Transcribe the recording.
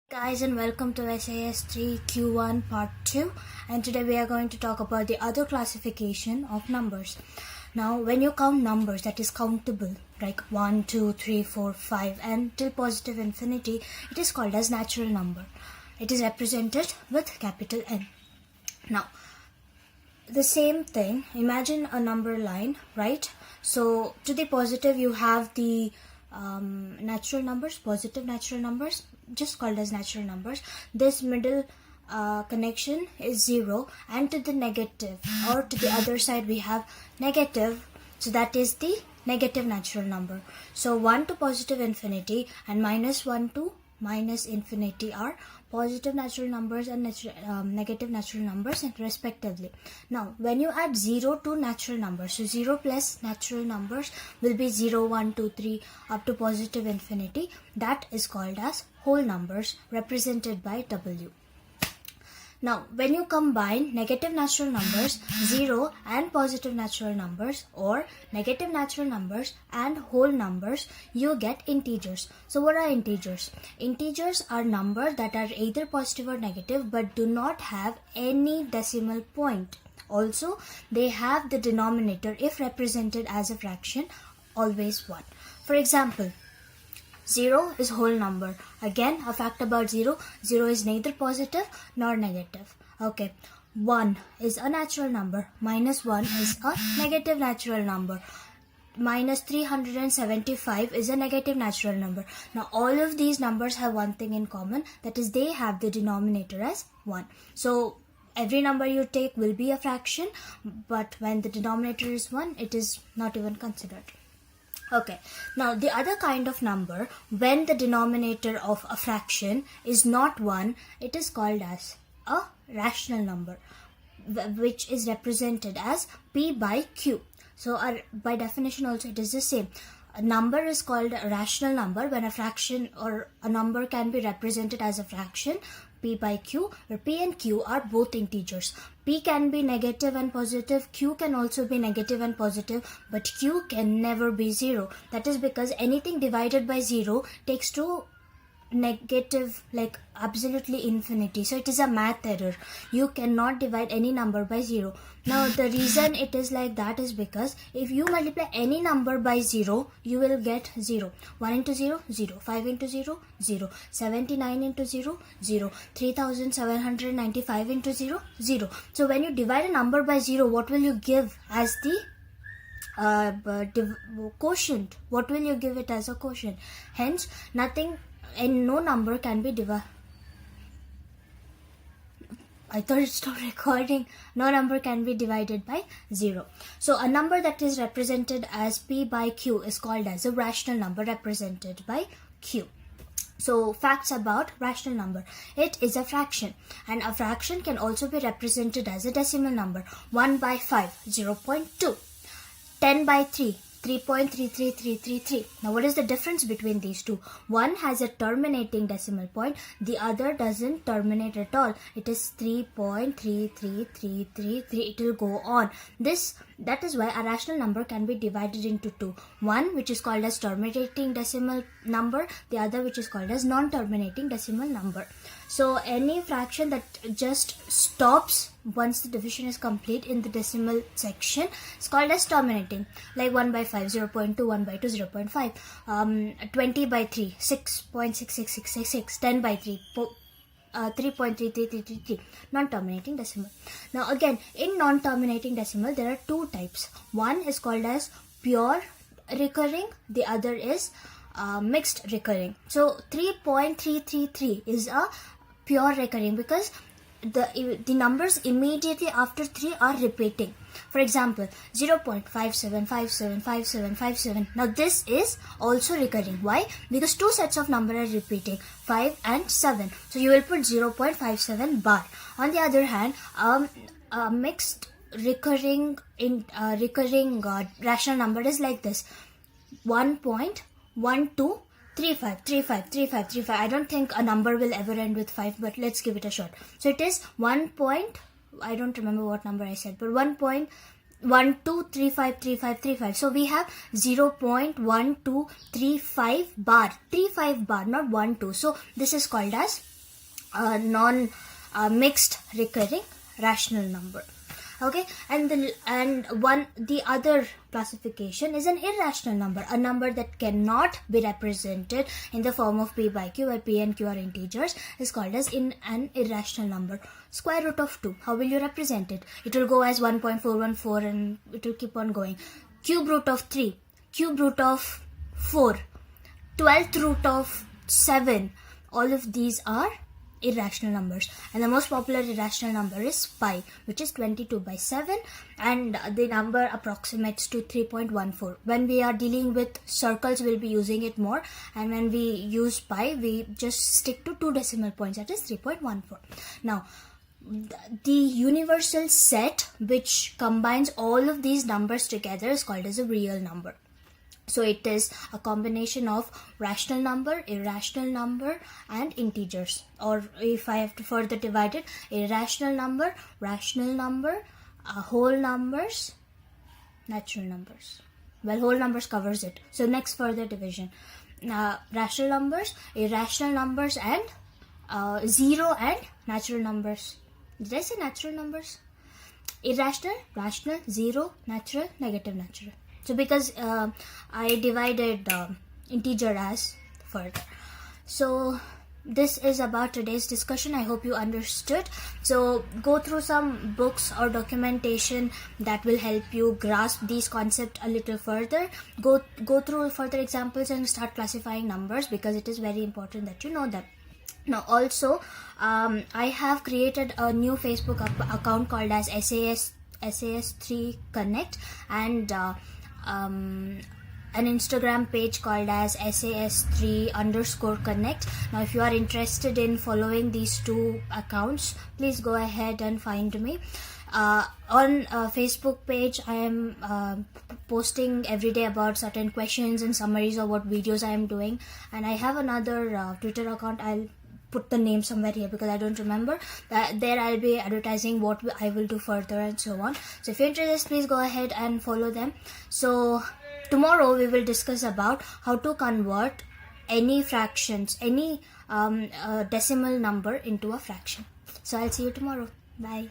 Guys, and welcome to SAS3 Q1 part 2, and today we are going to talk about the other classification of numbers. Now when you count numbers that is countable, like 1, 2, 3, 4, 5 and till positive infinity, it is called as natural number. It is represented with capital N. Now the same thing, imagine a number line, right? So to the positive you have the natural numbers, positive natural numbers, just called as natural numbers. This middle connection is 0, and to the negative or to the other side we have negative, so that is the negative natural number. So 1 to positive infinity and -1 to minus infinity are positive natural numbers and negative natural numbers respectively. Now when you add 0 to natural numbers, so 0 plus natural numbers will be 0, 1, 2, 3 up to positive infinity. That is called as whole numbers, represented by W. Now when you combine negative natural numbers, 0 and positive natural numbers, or negative natural numbers and whole numbers, you get integers. So what are integers? Integers are numbers that are either positive or negative but do not have any decimal point. Also they have the denominator, if represented as a fraction, always 1. For example, 0 is whole number. Again, a fact about 0, 0 is neither positive nor negative. Okay, 1 is a natural number, -1 is a negative natural number, -375 is a negative natural number. Now all of these numbers have one thing in common, that is they have the denominator as 1. So every number you take will be a fraction, but when the denominator is 1, it is not even considered. Okay, now the other kind of number, when the denominator of a fraction is not 1, it is called as a rational number, which is represented as P by Q. So by definition also it is the same. A number is called a rational number when a fraction or a number can be represented as a fraction, P by Q, where P and Q are both integers. P can be negative and positive, Q can also be negative and positive, but Q can never be 0. That is because anything divided by 0 takes to negative, like absolutely infinity. So it is a math error. You cannot divide any number by 0. Now the reason it is like that is because if you multiply any number by 0, you will get 0. 1 into 0, 0. 5 into 0, 0. 79 into 0, 0. 3795 into 0, 0. So when you divide a number by 0, what will you give as the quotient? What will you give it as a quotient? Hence nothing and no number can be divided. I thought it stopped recording. No number can be divided by 0. So a number that is represented as P by Q is called as a rational number represented by Q. So facts about rational number. It is a fraction, and a fraction can also be represented as a decimal number. 1 by 5, 0.2. 10 by 3, 3.33333. Now what is the difference between these two? One has a terminating decimal point, the other doesn't terminate at all. It is 3.33333. It will go on. That is why a rational number can be divided into two. One which is called as terminating decimal number, the other which is called as non-terminating decimal number. So any fraction that just stops once the division is complete in the decimal section is called as terminating, like 1 by 5, 0.2, 1 by 2, 0.5, 20 by 3, 6.66666, 10 by 3, 3.33333, non-terminating decimal. Now again, in non-terminating decimal there are two types. One is called as pure recurring, the other is mixed recurring. So 3.333 is a pure recurring because the numbers immediately after 3 are repeating. For example, 0.57575757. Now this is also recurring. Why? Because two sets of number are repeating, 5 and 7. So you will put 0.57 bar. On the other hand, mixed recurring rational number is like this: 1.1235. I don't think a number will ever end with 5, but let's give it a shot. So it is 1. I don't remember what number I said, but 1.12353535. So we have 0.1235 bar, 35 bar, not 12. So this is called as mixed recurring rational number. Okay, and the other classification is an irrational number, a number that cannot be represented in the form of p by q, where p and q are integers, is called as an irrational number. Square root of 2, how will you represent it? It will go as 1.414 and it will keep on going. Cube root of 3, cube root of 4, 12th root of 7, all of these are irrational numbers, and the most popular irrational number is pi, which is 22 by 7, and the number approximates to 3.14. When we are dealing with circles, we'll be using it more, and when we use pi, we just stick to 2 decimal points, that is 3.14. Now, the universal set which combines all of these numbers together is called as a real number. So it is a combination of rational number, irrational number, and integers. Or if I have to further divide it, irrational number, rational number, whole numbers, natural numbers. Well, whole numbers covers it. So next further division. Rational numbers, irrational numbers, and 0 and natural numbers. Did I say natural numbers? Irrational, rational, 0, natural, negative, natural. So because I divided integer as further. So this is about today's discussion. I hope you understood. So go through some books or documentation that will help you grasp these concepts a little further. Go through further examples and start classifying numbers, because it is very important that you know them. Now also, I have created a new Facebook account called as SAS3 Connect, and an Instagram page called as SAS3_Connect. Now if you are interested in following these two accounts, please go ahead and find me. On Facebook page, I am posting every day about certain questions and summaries of what videos I am doing, and I have another Twitter account. I'll put the name somewhere here because I don't remember. There I'll be advertising what I will do further and so on. So if you're interested, please go ahead and follow them. So tomorrow we will discuss about how to convert any fractions, any decimal number into a fraction. So I'll see you tomorrow. Bye.